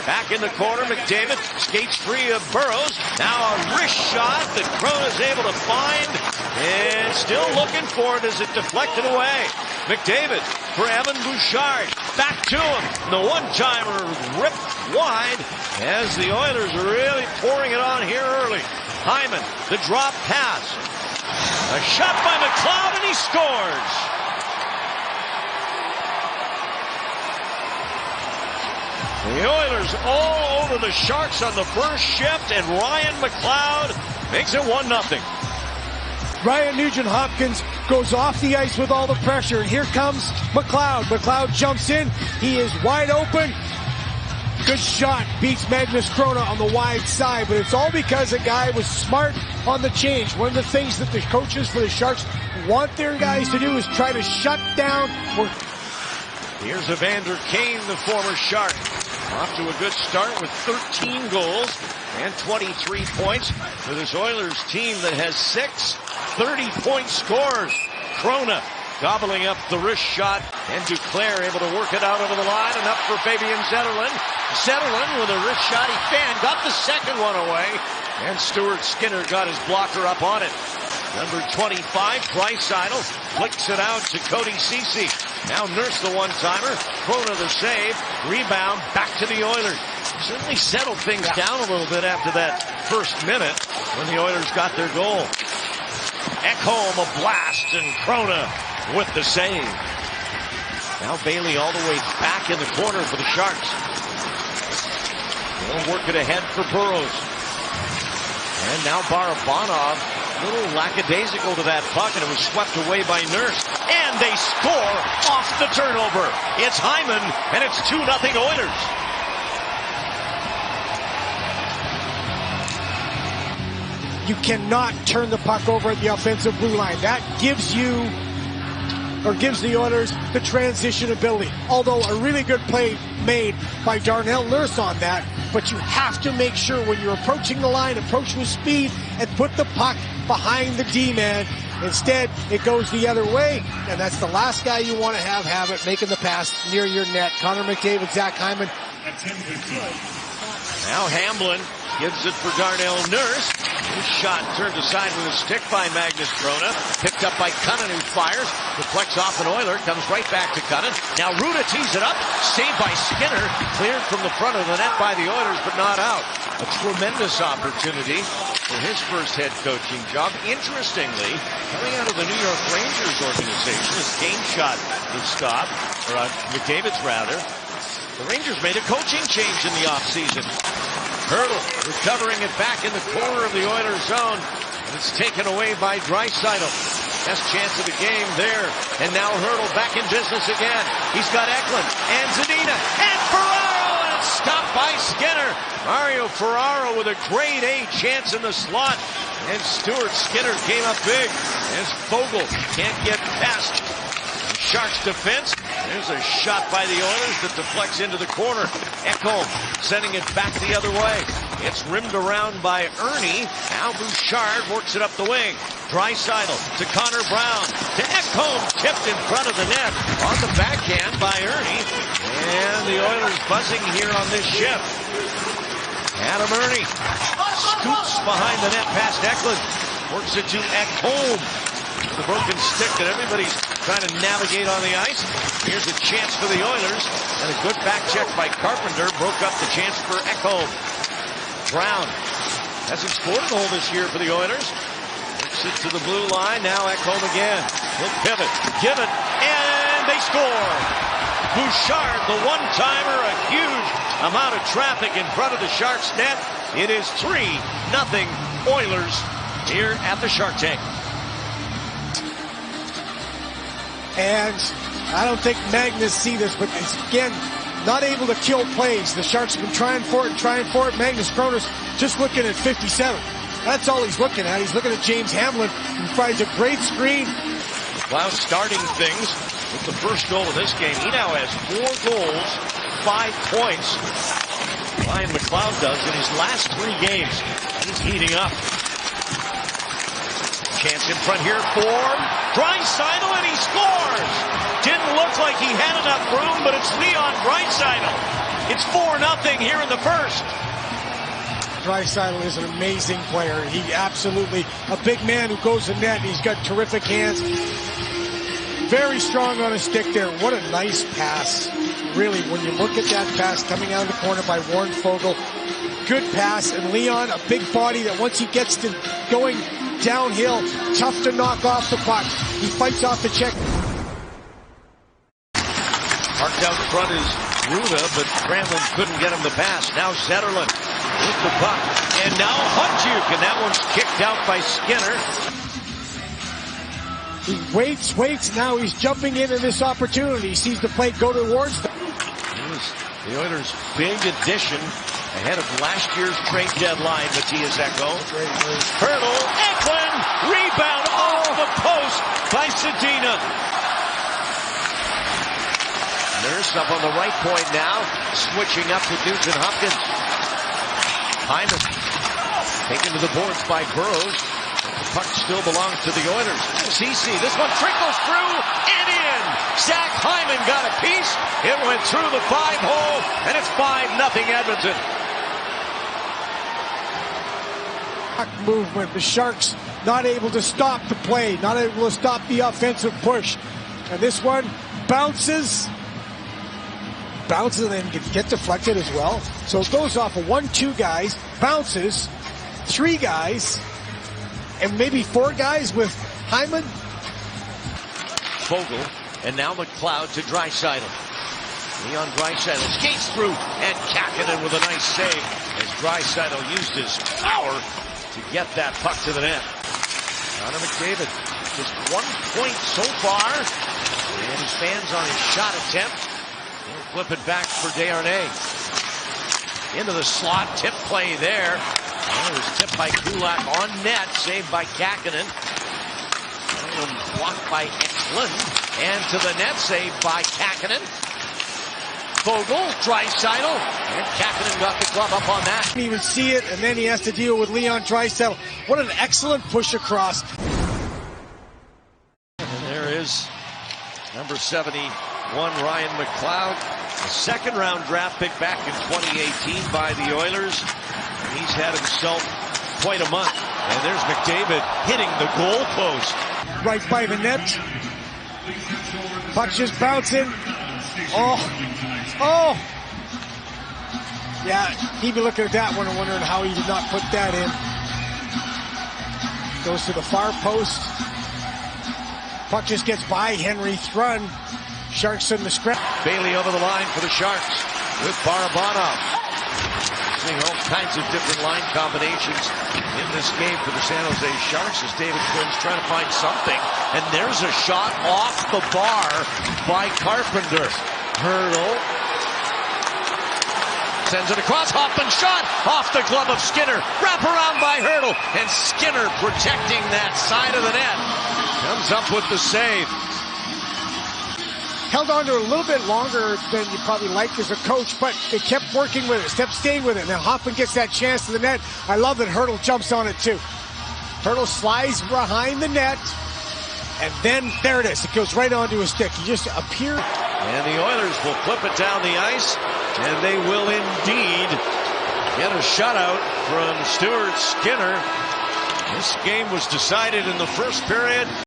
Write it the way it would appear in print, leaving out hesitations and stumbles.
Back in the corner, McDavid skates free of Burrows. Now a wrist shot that Krona's able to find. And still looking for it as it deflected away. McDavid for Evan Bouchard. Back to him. The one-timer ripped wide as the Oilers are really pouring it on here early. Hyman, the drop pass. A shot by McLeod and he scores. The Oilers all over the Sharks on the first shift, and Ryan McLeod makes it 1-0. Ryan Nugent-Hopkins goes off the ice with all the pressure, and here comes McLeod. McLeod jumps in. He is wide open. Good shot. Beats Magnus Krona on the wide side, but it's all because a guy was smart on the change. One of the things that the coaches for the Sharks want their guys to do is try to shut down. Here's Evander Kane, the former Shark. Off to a good start with 13 goals and 23 points for this Oilers team that has 6 30-point scores. Krona gobbling up the wrist shot, and Duclair able to work it out over the line, and up for Fabian Zetterlund. Zetterlund with a wrist shot, he fanned, got the second one away, and Stuart Skinner got his blocker up on it. Number 25, Draisaitl, flicks it out to Cody Ceci. Now Nurse the one-timer, Krona the save, rebound, back to the Oilers. Certainly settled things down a little bit after that first minute when the Oilers got their goal. Ekholm a blast, and Krona with the save. Now Bailey all the way back in the corner for the Sharks. They'll work it ahead for Burrows. And now Barabanov, a little lackadaisical to that puck, and it was swept away by Nurse. And they score off the turnover. It's Hyman, and it's 2-0 Oilers. You cannot turn the puck over at the offensive blue line. That gives you, or gives the Oilers, the transition ability. Although a really good play made by Darnell Nurse on that, but you have to make sure when you're approaching the line, approach with speed, and put the puck behind the D-man. Instead, it goes the other way, and that's the last guy you want to have it making the pass near your net. Connor McDavid, Zach Hyman. Now Hamblin gives it for Darnell Nurse. His shot turned aside with a stick by Magnus Krona. Picked up by Cunnin, who fires. Deflects off an Oiler. Comes right back to Cunnin. Now Ruda tees it up. Saved by Skinner. Cleared from the front of the net by the Oilers, but not out. A tremendous opportunity for his first head coaching job. Interestingly, coming out of the New York Rangers organization, his game shot was stopped, or McDavid's rather. The Rangers made a coaching change in the offseason. Hurdle recovering it back in the corner of the Oilers zone. And it's taken away by Draisaitl. Best chance of the game there. And now Hurdle back in business again. He's got Eklund and Zadina and Ferraro, and it's stopped by Skinner. Mario Ferraro with a grade A chance in the slot. And Stuart Skinner came up big as Fogle can't get past the Sharks defense. There's a shot by the Oilers that deflects into the corner. Ekholm sending it back the other way. It's rimmed around by Ernie. Now Bouchard works it up the wing. Draisaitl to Connor Brown. To Ekholm, tipped in front of the net. On the backhand by Ernie. And the Oilers buzzing here on this shift. Adam Ernie scoots behind the net past Eklund. Works it to Ekholm. The broken stick that everybody's trying to navigate on the ice. Here's a chance for the Oilers, and a good back check by Carpenter broke up the chance for Ekholm. Brown hasn't scored a goal this year for the Oilers. Works it to the blue line. Now Ekholm again. He'll pivot, give it, and they score. Bouchard, the one-timer, a huge amount of traffic in front of the Sharks net. It is 3-0 Oilers here at the Shark Tank. And I don't think Magnus see this, but it's, again, not able to kill plays. The Sharks have been trying for it. Magnus Krona's just looking at 57. That's all he's looking at. He's looking at James Hamblin, who provides a great screen. Wow, starting things with the first goal of this game. He now has 4 goals, 5 points. Ryan McLeod does in his last 3 games. He's heating up. Chance in front here for Draisaitl, and he scores! Didn't look like he had enough room, but it's Leon Draisaitl. It's 4-0 here in the first. Draisaitl is an amazing player. He absolutely, a big man who goes to net. He's got terrific hands. Very strong on a stick there. What a nice pass. Really, when you look at that pass coming out of the corner by Warren Foegele, good pass. And Leon, a big body that once he gets to going downhill, tough to knock off the puck. He fights off the check. Parked out front is Ruda, but Granlund couldn't get him the pass. Now Zetterlund with the puck. And now Hutchuk, and that one's kicked out by Skinner. He waits, now he's jumping into this opportunity. He sees the play go towards them. The Oilers' big addition ahead of last year's trade deadline, Matthias Ekholm. Hurdle, Eklund, rebound off the post by Sedina. Nurse up on the right point now, switching up to Nugent Hopkins. Hyman taken to the boards by Burrows. The puck still belongs to the Oilers. Ceci, this one trickles through and in. Zach Hyman got a piece. It went through the 5-hole, and it's 5-0 Edmonton. Puck movement. The Sharks not able to stop the play, not able to stop the offensive push. And this one bounces and then get deflected as well. So it goes off of 1-2 guys, bounces, 3 guys, and maybe 4 guys with Hyman. Foegele, and now McLeod to Draisaitl. Leon Draisaitl skates through, and Kähkönen with a nice save as Draisaitl used his power to get that puck to the net. Connor McDavid, just 1 point so far, and he stands on his shot attempt. He'll flip it back for Desharnais. Into the slot, tip play there. Well, it was tipped by Kulak on net, saved by Kähkönen. Blocked by Eklund, and to the net, saved by Kähkönen. Foegele, Draisaitl, and Kähkönen got the glove up on that. Didn't even see it, and then he has to deal with Leon Draisaitl. What an excellent push across. And there is number 71, Ryan McLeod, a second-round draft pick back in 2018 by the Oilers. And he's had himself quite a month. And there's McDavid hitting the goal post. Right by the net. Puck just bouncing. Oh. Yeah, he'd be looking at that one and wondering how he did not put that in. Goes to the far post. Puck just gets by Henry Thrun. Sharks in the scrap. Bailey over the line for the Sharks with Barabanov. Seeing all kinds of different line combinations in this game for the San Jose Sharks as David Quinn's trying to find something. And there's a shot off the bar by Carpenter. Hurdle. Sends it across. Hoffman shot off the glove of Skinner. Wrap around by Hurdle. And Skinner protecting that side of the net. Comes up with the save. Held on to it a little bit longer than you probably like as a coach, but they kept working with it, kept staying with it. Now Hoffman gets that chance to the net. I love that Hurdle jumps on it too. Hurdle slides behind the net, and then there it is. It goes right onto his stick. He just appeared. And the Oilers will flip it down the ice, and they will indeed get a shutout from Stuart Skinner. This game was decided in the first period.